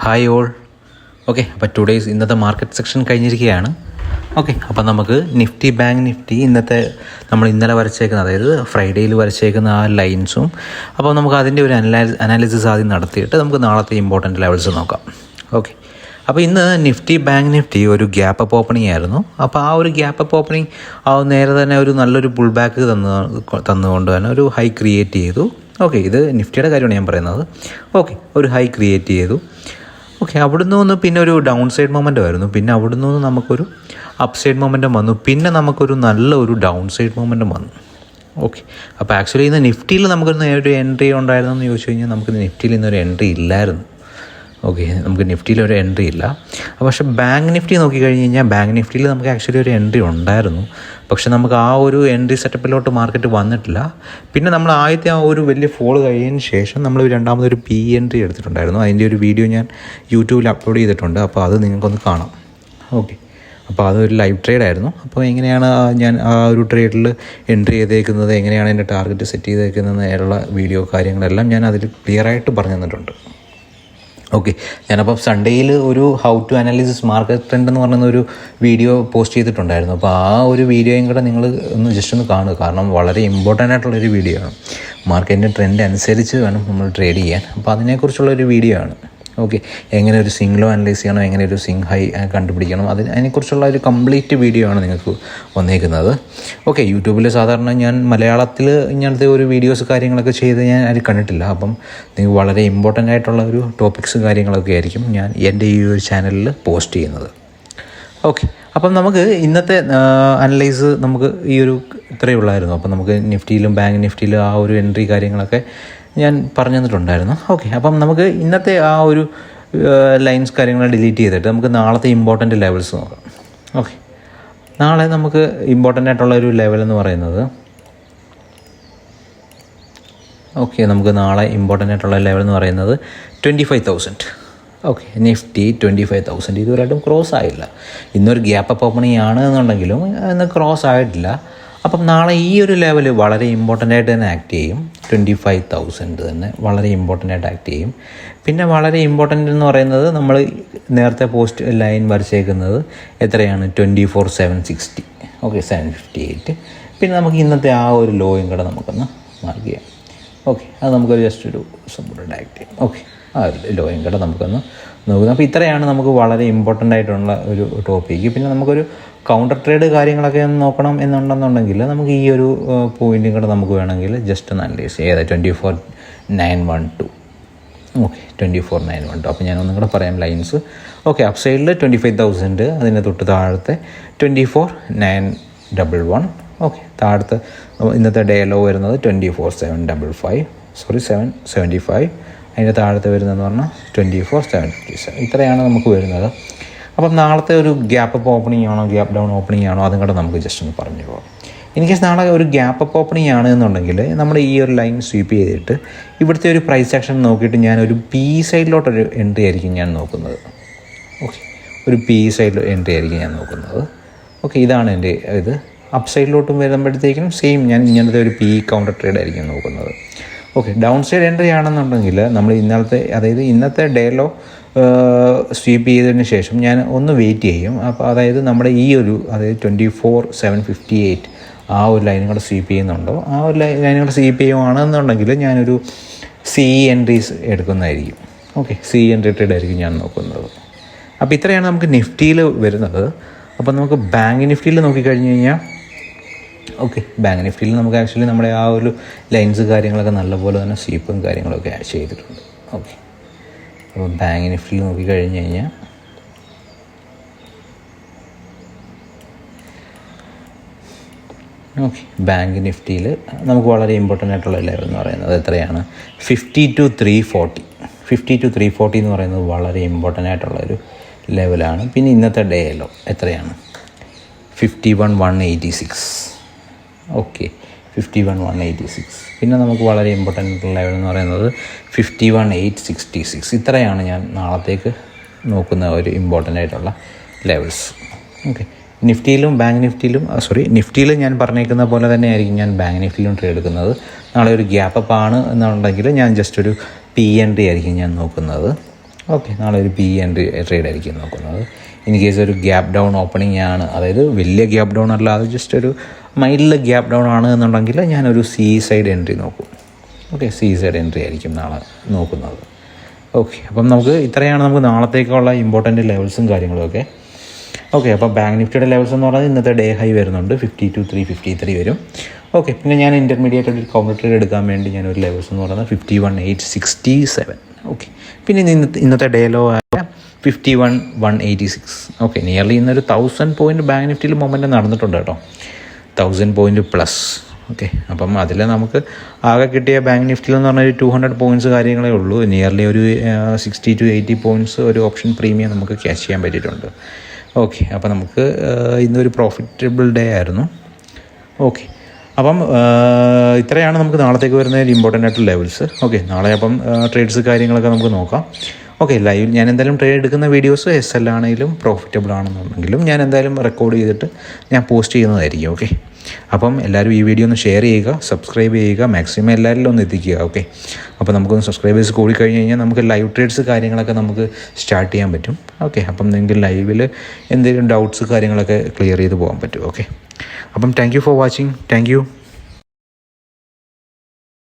Hi all. Okay, അപ്പോൾ today's ഇന്നത്തെ market section കഴിഞ്ഞിരിക്കുകയാണ്. ഓക്കെ, അപ്പോൾ നമുക്ക് നിഫ്റ്റി ബാങ്ക് നിഫ്റ്റി നമ്മൾ ഇന്നലെ വരച്ചേക്കുന്ന, അതായത് ഫ്രൈഡേയിൽ വരച്ചേക്കുന്ന ആ ലൈൻസും, അപ്പോൾ നമുക്ക് അതിൻ്റെ ഒരു അനാലിസിസ് ആദ്യം നടത്തിയിട്ട് നമുക്ക് നാളത്തെ ഇമ്പോർട്ടൻറ്റ് ലെവൽസ് നോക്കാം. ഓക്കെ, അപ്പോൾ ഇന്ന് നിഫ്റ്റി ബാങ്ക് നിഫ്റ്റി ഒരു ഗ്യാപ്പ് അപ്പ് ഓപ്പണിംഗ് ആയിരുന്നു. അപ്പോൾ ആ ഒരു ഗ്യാപ്പ് അപ്പ് ഓപ്പണിംഗ് നേരെ തന്നെ ഒരു നല്ലൊരു പുൾ ബാക്ക് തന്നുകൊണ്ട് തന്നെ ഒരു ഹൈ ക്രിയേറ്റ് ചെയ്തു. ഓക്കെ, ഇത് നിഫ്റ്റിയുടെ കാര്യമാണ് ഞാൻ പറയുന്നത്. ഓക്കെ, ഒരു ഹൈ ക്രിയേറ്റ് ചെയ്തു. ഓക്കെ, അവിടുന്ന് ഒന്ന് പിന്നെ ഒരു ഡൗൺ സൈഡ് മൊമെൻ്റ് ആയിരുന്നു. പിന്നെ അവിടുന്ന് ഒന്ന് നമുക്കൊരു അപ്പ് സൈഡ് മൊമെൻറ്റം വന്നു. പിന്നെ നമുക്കൊരു നല്ല ഒരു ഡൗൺ സൈഡ് മൊമെൻറ്റം വന്നു. ഓക്കെ, അപ്പോൾ ആക്ച്വലി ഇന്ന് നിഫ്റ്റിയിൽ നമുക്കൊരു എൻട്രി ഉണ്ടായിരുന്നു എന്ന് ചോദിച്ചു കഴിഞ്ഞാൽ നമുക്ക് നിഫ്റ്റിയിൽ ഇന്നൊരു എൻട്രി ഇല്ലായിരുന്നു. ഓക്കെ, നമുക്ക് നിഫ്റ്റിയിൽ ഒരു എൻട്രി ഇല്ല. പക്ഷേ ബാങ്ക് നിഫ്റ്റി നോക്കിക്കഴിഞ്ഞ് കഴിഞ്ഞാൽ ബാങ്ക് നിഫ്റ്റിയിൽ നമുക്ക് ആക്ച്വലി ഒരു എൻട്രി ഉണ്ടായിരുന്നു. പക്ഷെ നമുക്ക് ആ ഒരു എൻട്രി സെറ്റപ്പിലോട്ട് മാർക്കറ്റ് വന്നിട്ടില്ല. പിന്നെ നമ്മൾ ആദ്യത്തെ ആ ഒരു വലിയ ഫോൾ കഴിഞ്ഞതിന് ശേഷം നമ്മൾ രണ്ടാമതൊരു പി എൻട്രി എടുത്തിട്ടുണ്ടായിരുന്നു. അതിൻ്റെ ഒരു വീഡിയോ ഞാൻ യൂട്യൂബിൽ അപ്ലോഡ് ചെയ്തിട്ടുണ്ട്. അപ്പോൾ അത് നിങ്ങൾക്കൊന്ന് കാണാം. ഓക്കെ, അപ്പോൾ അതൊരു ലൈവ് ട്രേഡായിരുന്നു. അപ്പോൾ എങ്ങനെയാണ് ഞാൻ ആ ഒരു ട്രേഡിൽ എൻട്രി ചെയ്തേക്കുന്നത്, എങ്ങനെയാണ് എൻ്റെ ടാർഗറ്റ് സെറ്റ് ചെയ്തേക്കുന്നത് എന്നുള്ള വീഡിയോ കാര്യങ്ങളെല്ലാം ഞാൻ അതിൽ ക്ലിയറായിട്ട് പറഞ്ഞു തന്നിട്ടുണ്ട്. ഓക്കെ, ഞാനപ്പോൾ സൺഡേയിൽ ഒരു how to analysis market trend എന്ന് പറയുന്ന ഒരു വീഡിയോ പോസ്റ്റ് ചെയ്തിട്ടുണ്ടായിരുന്നു. അപ്പോൾ ആ ഒരു വീഡിയോയും കൂടെ നിങ്ങൾ ജസ്റ്റ് ഒന്ന് കാണുക. കാരണം വളരെ ഇമ്പോർട്ടൻ്റ് ആയിട്ടുള്ളൊരു വീഡിയോ ആണ്. മാർക്കറ്റിൻ്റെ ട്രെൻഡ് അനുസരിച്ച് വേണം നമ്മൾ ട്രേഡ് ചെയ്യാൻ. അപ്പോൾ അതിനെക്കുറിച്ചുള്ളൊരു വീഡിയോ ആണ്. ഓക്കെ, എങ്ങനെ ഒരു സിംഗ് ലോ അനലൈസ് ചെയ്യണം, എങ്ങനെ ഒരു സിംഗ് ഹൈ കണ്ടുപിടിക്കണം, അതിനെക്കുറിച്ചുള്ള ഒരു കംപ്ലീറ്റ് വീഡിയോ ആണ് നിങ്ങൾക്ക് വന്നേക്കുന്നത്. ഓക്കെ, യൂട്യൂബിൽ സാധാരണ ഞാൻ മലയാളത്തിൽ ഇങ്ങനത്തെ ഒരു വീഡിയോസ് കാര്യങ്ങളൊക്കെ ചെയ്ത് ഞാൻ അതിൽ കണ്ടിട്ടില്ല. അപ്പം നിങ്ങൾക്ക് വളരെ ഇമ്പോർട്ടൻ്റ് ആയിട്ടുള്ള ഒരു ടോപ്പിക്സ് കാര്യങ്ങളൊക്കെ ആയിരിക്കും ഞാൻ എൻ്റെ ഈ ഒരു ചാനലിൽ പോസ്റ്റ് ചെയ്യുന്നത്. ഓക്കെ, അപ്പം നമുക്ക് ഇന്നത്തെ അനലൈസ് നമുക്ക് ഈ ഒരു ഇത്രയേ ഉള്ളായിരുന്നു. അപ്പം നമുക്ക് നിഫ്റ്റിയിലും ബാങ്ക് നിഫ്റ്റിയിലും ആ ഒരു എൻട്രി കാര്യങ്ങളൊക്കെ ഞാൻ പറഞ്ഞു തന്നിട്ടുണ്ടായിരുന്നു. ഓക്കെ, അപ്പം നമുക്ക് ഇന്നത്തെ ആ ഒരു ലൈൻസ് കാര്യങ്ങൾ ഡിലീറ്റ് ചെയ്തിട്ട് നമുക്ക് നാളത്തെ ഇമ്പോർട്ടൻ്റ് ലെവൽസ് നോക്കാം. ഓക്കെ, നാളെ നമുക്ക് ഇമ്പോർട്ടൻ്റ് ആയിട്ടുള്ള ഒരു ലെവൽ എന്ന് പറയുന്നത്, ഓക്കെ, നമുക്ക് നാളെ ഇമ്പോർട്ടൻ്റ് ആയിട്ടുള്ള ലെവൽ എന്ന് പറയുന്നത് 25,000. ഓക്കെ, നിഫ്റ്റി 25,000 ഇതുവരെയായിട്ടും ക്രോസ് ആയില്ല. ഇന്നൊരു ഗ്യാപ്പ് അപ്പ് ഓപ്പണിംഗ് ആണ് എന്നുണ്ടെങ്കിലും ഇന്ന് ക്രോസ് ആയിട്ടില്ല. അപ്പം നാളെ ഈ ഒരു ലെവൽ വളരെ ഇമ്പോർട്ടൻ്റ് ആയിട്ട് തന്നെ ആക്ട് ചെയ്യും. 25,000 തന്നെ വളരെ ഇമ്പോർട്ടൻ്റ് ആയിട്ട് ആക്ട് ചെയ്യും. പിന്നെ വളരെ ഇമ്പോർട്ടൻ്റ് എന്ന് പറയുന്നത് നമ്മൾ നേരത്തെ പോസ്റ്റ് ലൈൻ വരച്ചേക്കുന്നത് എത്രയാണ്, 24,760. ഓക്കെ, 758. പിന്നെ നമുക്ക് ഇന്നത്തെ ആ ഒരു ലോയും കൂടെ നമുക്കൊന്ന് മാർക്ക് ചെയ്യാം. ഓക്കെ, അത് നമുക്കൊരു ജസ്റ്റ് ഒരു സപ്പോർട്ട് ആക്ട് ചെയ്യും. ഓക്കെ, ആ ഒരു ലോയും കൂടെ നമുക്കൊന്ന് നോക്കുന്നത്. അപ്പോൾ ഇത്രയാണ് നമുക്ക് വളരെ ഇമ്പോർട്ടൻ്റ് ആയിട്ടുള്ള ഒരു ടോപ്പിക്ക്. പിന്നെ നമുക്കൊരു കൗണ്ടർ ട്രേഡ് കാര്യങ്ങളൊക്കെ ഒന്ന് നോക്കണം എന്നുണ്ടെന്നുണ്ടെങ്കിൽ നമുക്ക് ഈ ഒരു പോയിൻറ്റും കൂടെ നമുക്ക് വേണമെങ്കിൽ ജസ്റ്റ് ഒന്ന് അനലൈസ് ചെയ്യാം. 24,912. ഓക്കെ, 24,912. അപ്പോൾ ഞാനൊന്നും കൂടെ പറയാം ലൈൻസ്. ഓക്കെ, അപ്പ് സൈഡിൽ 25,000, അതിന് തൊട്ട് താഴത്തെ 24,911. ഓക്കെ, താഴത്തെ ഇന്നത്തെ ഡേ ലോ വരുന്നത് 775. അതിൻ്റെ താഴത്തെ വരുന്നതെന്ന് പറഞ്ഞാൽ 24,757. ഇത്രയാണ് നമുക്ക് വരുന്നത്. അപ്പം നാളത്തെ ഒരു ഗ്യാപ്പ് അപ്പ് ഓപ്പണിംഗ് ആണോ ഗ്യാപ്പ് ഡൗൺ ഓപ്പണിംഗ് ആണോ അതും കൂടെ നമുക്ക് ജസ്റ്റ് ഒന്ന് പറഞ്ഞു പോകാം. ഇൻകേസ് നാളെ ഒരു ഗ്യാപ്പ് അപ്പ് ഓപ്പണിംഗ് ആണ് എന്നുണ്ടെങ്കിൽ നമ്മൾ ഈ ഒരു ലൈൻ സ്വീപ്പ് ചെയ്തിട്ട് ഇവിടുത്തെ ഒരു പ്രൈസ് ആക്ഷൻ നോക്കിയിട്ട് ഞാനൊരു പി സൈഡിലോട്ടൊരു എൻട്രി ആയിരിക്കും ഞാൻ നോക്കുന്നത്. ഓക്കെ, ഒരു പി സൈഡിൽ എൻട്രി ആയിരിക്കും ഞാൻ നോക്കുന്നത്. ഓക്കെ, ഇതാണ് എൻ്റെ ഇത്. അപ്പ് സൈഡിലോട്ടും വരുമ്പോഴത്തേക്കും സെയിം ഞാൻ ഇങ്ങനത്തെ ഒരു പി കൗണ്ടർ ട്രേഡ് ആയിരിക്കും നോക്കുന്നത്. ഓക്കെ, ഡൗൺ സൈഡ് എൻട്രി ആണെന്നുണ്ടെങ്കിൽ നമ്മൾ ഇന്നത്തെ ഡേ ലോ സ്വീപ്പ് ചെയ്തതിന് ശേഷം ഞാൻ ഒന്ന് വെയിറ്റ് ചെയ്യും. അപ്പോൾ നമ്മുടെ ഈ ഒരു 24,758 ആ ഒരു ലൈനും കൂടെ സ്വീപ്പ് ചെയ്യുന്നുണ്ടോ, ആ ഒരു ലൈനും കൂടെ സ്വീപ്പ് ചെയ്യുകയാണെന്നുണ്ടെങ്കിൽ ഞാനൊരു സി എൻട്രീസ് എടുക്കുന്നതായിരിക്കും. ഓക്കെ, സി എൻട്രി ട്രേഡ് ആയിരിക്കും ഞാൻ നോക്കുന്നത്. അപ്പോൾ ഇത്രയാണ് നമുക്ക് നിഫ്റ്റിയിൽ വരുന്നത്. അപ്പോൾ നമുക്ക് ബാങ്ക് നിഫ്റ്റിയിൽ നോക്കിക്കഴിഞ്ഞ് കഴിഞ്ഞാൽ, ഓക്കെ, ബാങ്ക് നിഫ്റ്റിയിൽ നമുക്ക് ആക്ച്വലി നമ്മുടെ ആ ഒരു ലൈൻസ് കാര്യങ്ങളൊക്കെ നല്ലപോലെ തന്നെ സ്വീപ്പും കാര്യങ്ങളൊക്കെ ആഡ് ചെയ്തിട്ടുണ്ട്. ഓക്കെ, അപ്പോൾ ബാങ്ക് നിഫ്റ്റിയിൽ നോക്കിക്കഴിഞ്ഞ് കഴിഞ്ഞാൽ, ഓക്കെ, ബാങ്ക് നിഫ്റ്റിയിൽ നമുക്ക് വളരെ ഇമ്പോർട്ടൻ്റ് ആയിട്ടുള്ള ലെവൽ എന്ന് പറയുന്നത് എത്രയാണ്, 50 to 340 എന്ന് പറയുന്നത് വളരെ ഇമ്പോർട്ടൻ്റ് ആയിട്ടുള്ളൊരു ലെവലാണ്. പിന്നെ ഇന്നത്തെ ഡേ ലോ എത്രയാണ്, 51,186. ഓക്കെ, 51,186. പിന്നെ നമുക്ക് വളരെ ഇമ്പോർട്ടൻ്റ് ആയിട്ടുള്ള ലെവൽ എന്ന് പറയുന്നത് 51,866. ഇത്രയാണ് ഞാൻ നാളത്തേക്ക് നോക്കുന്ന ഒരു ഇമ്പോർട്ടൻ്റ് ആയിട്ടുള്ള ലെവൽസ്. ഓക്കെ, നിഫ്റ്റിയിലും ബാങ്ക് നിഫ്റ്റിയിലും നിഫ്റ്റിയിൽ ഞാൻ പറഞ്ഞേക്കുന്ന പോലെ തന്നെ ആയിരിക്കും ഞാൻ ബാങ്ക് നിഫ്റ്റിയിലും ട്രേഡ് എടുക്കുന്നത്. നാളെ ഒരു ഗ്യാപ്പ് അപ്പ് ആണ് എന്നുണ്ടെങ്കിൽ ഞാൻ ജസ്റ്റ് ഒരു പി എൻട്രി ആയിരിക്കും ഞാൻ നോക്കുന്നത്. ഓക്കെ, നാളെ ഒരു പി എൻട്രി ട്രേഡ് ആയിരിക്കും നോക്കുന്നത്. ഇൻ കേസ് ഒരു ഗ്യാപ്പ് ഡൗൺ ഓപ്പണിംഗ് ആണ്, അതായത് വലിയ ഗ്യാപ്പ് ഡൗൺ അല്ലാതെ ജസ്റ്റ് ഒരു മൈൽഡ് ഗ്യാപ്പ് ഡൗൺ ആണ് എന്നുണ്ടെങ്കിൽ ഞാനൊരു സി സൈഡ് എൻട്രി നോക്കും. ഓക്കെ, സി സൈഡ് എൻട്രി ആയിരിക്കും നാളെ നോക്കുന്നത്. ഓക്കെ, അപ്പം നമുക്ക് ഇത്രയാണ് നമുക്ക് നാളത്തേക്കുള്ള ഇമ്പോർട്ടൻറ്റ് ലെവൽസും കാര്യങ്ങളും ഒക്കെ. ഓക്കെ, അപ്പോൾ ബാങ്ക് നിഫ്റ്റിയുടെ ലെവൽസ് എന്ന് പറഞ്ഞാൽ ഇന്നത്തെ ഡേ ഹൈ വരുന്നുണ്ട് 52,353 വരും. ഓക്കെ, പിന്നെ ഞാൻ ഇൻ്റർമീഡിയറ്റ് ഒരു കൗണ്ടർ ട്രേഡ് എടുക്കാൻ വേണ്ടി ഞാനൊരു ലെവൽസ് എന്ന് പറയുന്നത് 51,867. ഓക്കെ, പിന്നെ ഇന്നത്തെ ഡേ ലോ ആയ 51,186. ഓക്കെ, നിയർലി ഇന്നൊരു 1000 പോയിൻറ്റ് ബാങ്ക് നിഫ്റ്റിയിൽ മൊമെൻറ്റ് നടന്നിട്ടുണ്ട് കേട്ടോ, 1000 പോയിൻറ്റ് പ്ലസ്. ഓക്കെ, അപ്പം അതിൽ നമുക്ക് ആകെ കിട്ടിയ ബാങ്ക് നിഫ്റ്റിയിൽ എന്ന് പറഞ്ഞാൽ 200 പോയിൻറ്റ്സ് കാര്യങ്ങളേ ഉള്ളൂ. നിയർലി ഒരു 60 to 80 പോയിൻറ്റ്സ് ഒരു ഓപ്ഷൻ പ്രീമിയം നമുക്ക് ക്യാഷ് ചെയ്യാൻ പറ്റിയിട്ടുണ്ട്. ഓക്കെ, അപ്പോൾ നമുക്ക് ഇന്നൊരു പ്രോഫിറ്റബിൾ ഡേ ആയിരുന്നു. ഓക്കെ, അപ്പം ഇത്രയാണ് നമുക്ക് നാളത്തേക്ക് വരുന്ന ഇമ്പോർട്ടൻ്റ് ആയിട്ടുള്ള ലെവൽസ്. ഓക്കെ, നാളെ അപ്പം ട്രേഡ്സ് കാര്യങ്ങളൊക്കെ നമുക്ക് നോക്കാം. ഓക്കെ, ലൈവ് ഞാൻ എന്തായാലും ട്രേഡ് എടുക്കുന്ന വീഡിയോസ് SL ആണെങ്കിലും പ്രോഫിറ്റബിൾ ആണെന്നുണ്ടെങ്കിലും ഞാൻ എന്തായാലും റെക്കോർഡ് ചെയ്തിട്ട് ഞാൻ പോസ്റ്റ് ചെയ്യുന്നതായിരിക്കും. ഓക്കെ, അപ്പം എല്ലാവരും ഈ വീഡിയോ ഒന്ന് ഷെയർ ചെയ്യുക, സബ്സ്ക്രൈബ് ചെയ്യുക, മാക്സിമം എല്ലാവരിലും ഒന്ന് എത്തിക്കുക. ഓക്കെ, അപ്പോൾ നമുക്കൊന്ന് സബ്സ്ക്രൈബേഴ്സ് കൂടിക്കഴിഞ്ഞ് കഴിഞ്ഞാൽ നമുക്ക് ലൈവ് ട്രേഡ്സ് കാര്യങ്ങളൊക്കെ നമുക്ക് സ്റ്റാർട്ട് ചെയ്യാൻ പറ്റും. ഓക്കെ, അപ്പം നിങ്ങൾക്ക് ലൈവിൽ എന്തെങ്കിലും ഡൗട്ട്സ് കാര്യങ്ങളൊക്കെ ക്ലിയർ ചെയ്ത് പോകാൻ പറ്റും. ഓക്കെ, അപ്പം thank you for watching. Thank you.